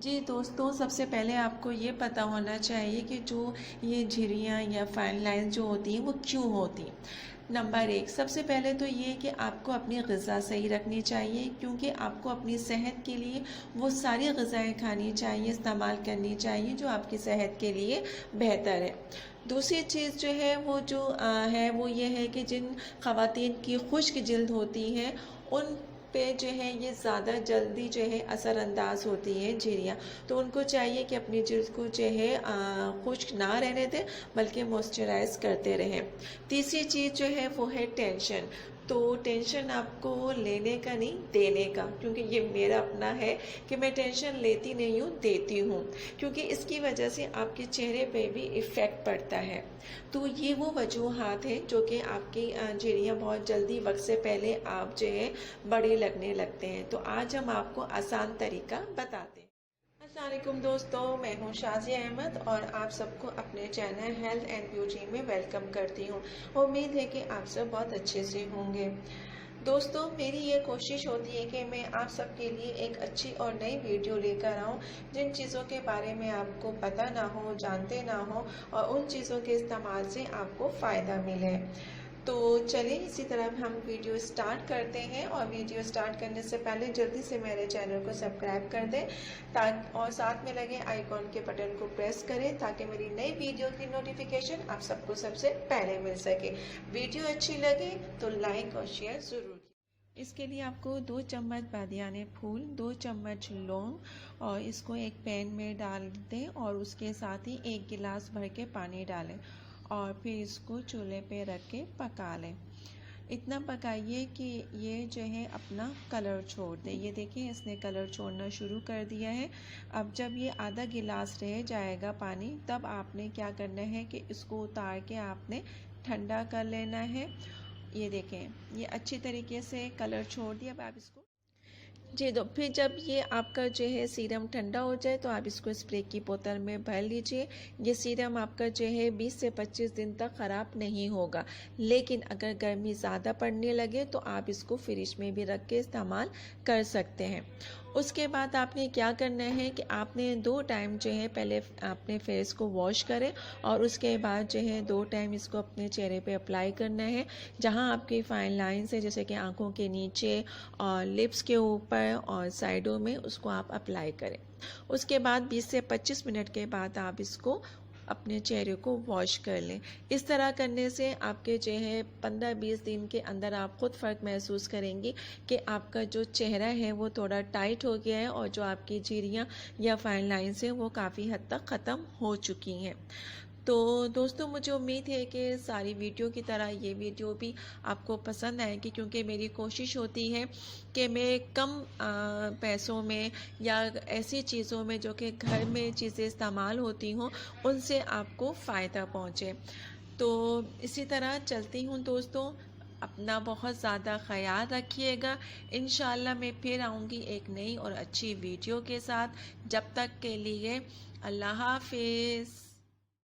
जी दोस्तों, सबसे पहले आपको ये पता होना चाहिए कि जो ये झिर्रियाँ या फाइन लाइन्स जो होती हैं वो क्यों होती हैं। नंबर एक, सबसे पहले तो ये कि आपको अपनी ग़िज़ा सही रखनी चाहिए, क्योंकि आपको अपनी सेहत के लिए वो सारी ग़िज़ाएँ खानी चाहिए, इस्तेमाल करनी चाहिए जो आपकी सेहत के लिए बेहतर है। दूसरी चीज़ जो है वो है वो ये है कि जिन ख़वातीन की खुश्क जिल्द होती हैं उन पे जो है ये ज़्यादा जल्दी जो है असरअंदाज होती हैं झिर्रियाँ, तो उनको चाहिए कि अपनी जिल्द को जो है खुश्क ना रहने दें, बल्कि मॉइस्चराइज़ करते रहें। तीसरी चीज़ जो है वो है टेंशन। तो टेंशन आपको लेने का नहीं, देने का, क्योंकि ये मेरा अपना है कि मैं टेंशन लेती नहीं हूँ, देती हूँ, क्योंकि इसकी वजह से आपके चेहरे पे भी इफ़ेक्ट पड़ता है। तो ये वो वजूहात हैं जो कि आपकी झिर्रियाँ बहुत जल्दी वक्त से पहले आप जो है बड़े लगने लगते हैं। तो आज हम आपको आसान तरीका बताते हैं। अस्सलाम वालेकुम दोस्तों, मैं हूँ शाज़िया अहमद और आप सबको अपने चैनल हेल्थ एंड ब्यूटी में वेलकम करती हूँ। उम्मीद है कि आप सब बहुत अच्छे से होंगे। दोस्तों, मेरी ये कोशिश होती है कि मैं आप सबके लिए एक अच्छी और नई वीडियो लेकर आऊँ, जिन चीज़ों के बारे में आपको पता ना हो, जानते ना हो, और उन चीज़ों के इस्तेमाल से आपको फ़ायदा मिले। तो चलिए इसी तरह हम वीडियो स्टार्ट करते हैं, और वीडियो स्टार्ट करने से पहले जल्दी से मेरे चैनल को सब्सक्राइब कर दें ताकि और साथ में लगे आइकॉन के बटन को प्रेस करें ताकि मेरी नई वीडियो की नोटिफिकेशन आप सबको सबसे पहले मिल सके। वीडियो अच्छी लगे तो लाइक और शेयर ज़रूर। इसके लिए आपको 2 चम्मच बादियाने फूल, 2 चम्मच लौंग, और इसको एक पैन में डाल दें और उसके साथ ही 1 गिलास भर के पानी डालें और फिर इसको चूल्हे पे रख के पका लें। इतना पकाइए कि ये जो है अपना कलर छोड़ दे। ये देखिए, इसने कलर छोड़ना शुरू कर दिया है। अब जब ये आधा गिलास रह जाएगा पानी, तब आपने क्या करना है कि इसको उतार के आपने ठंडा कर लेना है। ये देखें, ये अच्छी तरीके से कलर छोड़ दिया। अब आप इसको जी तो फिर जब ये आपका जो है सीरम ठंडा हो जाए तो आप इसको स्प्रे की बोतल में भर लीजिए। ये सीरम आपका जो है 20 से 25 दिन तक ख़राब नहीं होगा, लेकिन अगर गर्मी ज़्यादा पड़ने लगे तो आप इसको फ्रिज में भी रख के इस्तेमाल कर सकते हैं। उसके बाद आपने क्या करना है कि आपने 2 टाइम जो है पहले अपने फेस को वॉश करें और उसके बाद जो है 2 टाइम इसको अपने चेहरे पे अप्लाई करना है, जहां आपकी फाइन लाइंस है जैसे कि आंखों के नीचे और लिप्स के ऊपर और साइडों में, उसको आप अप्लाई करें। उसके बाद 20 से 25 मिनट के बाद आप इसको अपने चेहरे को वॉश कर लें। इस तरह करने से आपके जो है 15-20 दिन के अंदर आप खुद फ़र्क महसूस करेंगी कि आपका जो चेहरा है वो थोड़ा टाइट हो गया है और जो आपकी झिर्रियाँ या फाइन लाइंस हैं वो काफ़ी हद तक ख़त्म हो चुकी हैं। तो दोस्तों, मुझे उम्मीद है कि सारी वीडियो की तरह ये वीडियो भी आपको पसंद आएगी, क्योंकि मेरी कोशिश होती है कि मैं कम पैसों में या ऐसी चीज़ों में जो कि घर में चीज़ें इस्तेमाल होती हों उनसे आपको फ़ायदा पहुँचे। तो इसी तरह चलती हूँ दोस्तों, अपना बहुत ज़्यादा ख्याल रखिएगा। इंशाल्लाह मैं फिर आऊँगी एक नई और अच्छी वीडियो के साथ। जब तक के लिए अल्लाह हाफिज़।